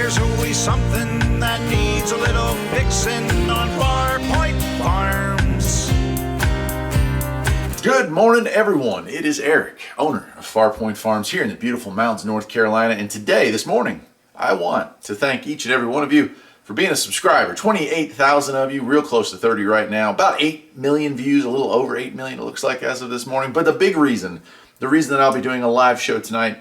There's always something that needs a little fixing on Farpoint Farms. Good morning, everyone. It is Eric, owner of Farpoint Farms here in the beautiful mountains of North Carolina. And today, this morning, I want to thank each and every one of you for being a subscriber. 28,000 of you, real close to 30 right now. About 8 million views, a little over 8 million it looks like as of this morning. But the reason that I'll be doing a live show tonight,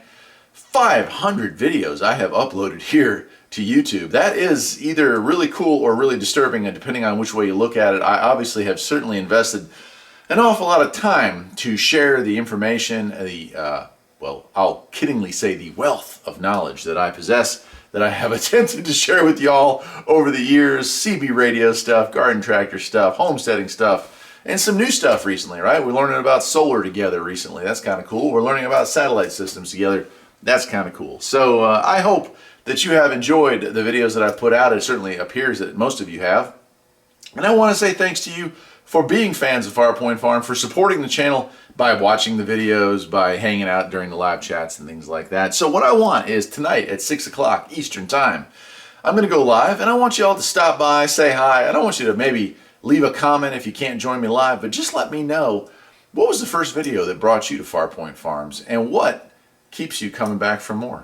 500 videos I have uploaded here to YouTube. That is either really cool or really disturbing, and depending on which way you look at it. I obviously have certainly invested an awful lot of time to share the information, well, I'll kiddingly say the wealth of knowledge that I possess, that I have attempted to share with y'all over the years. CB radio stuff, garden tractor stuff, homesteading stuff, and some new stuff recently, right? We're learning about solar together recently. That's kind of cool. We're learning about satellite systems together. That's kind of cool. So I hope that you have enjoyed the videos that I've put out. It certainly appears that most of you have. And I want to say thanks to you for being fans of Farpoint Farm, for supporting the channel by watching the videos, by hanging out during the live chats and things like that. So what I want is tonight at 6 o'clock Eastern Time, I'm going to go live, and I want you all to stop by, say hi. I don't want you to maybe leave a comment if you can't join me live, but just let me know what was the first video that brought you to Farpoint Farms and what keeps you coming back for more.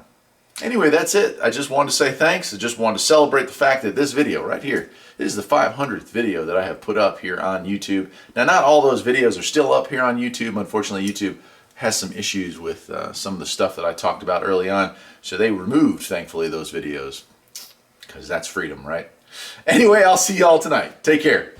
Anyway, that's it. I just wanted to say thanks. I just wanted to celebrate the fact that this video right here is the 500th video that I have put up here on YouTube. Now, not all those videos are still up here on YouTube. Unfortunately, YouTube has some issues with some of the stuff that I talked about early on, so they removed, thankfully, those videos, because that's freedom, right? Anyway, I'll see y'all tonight. Take care.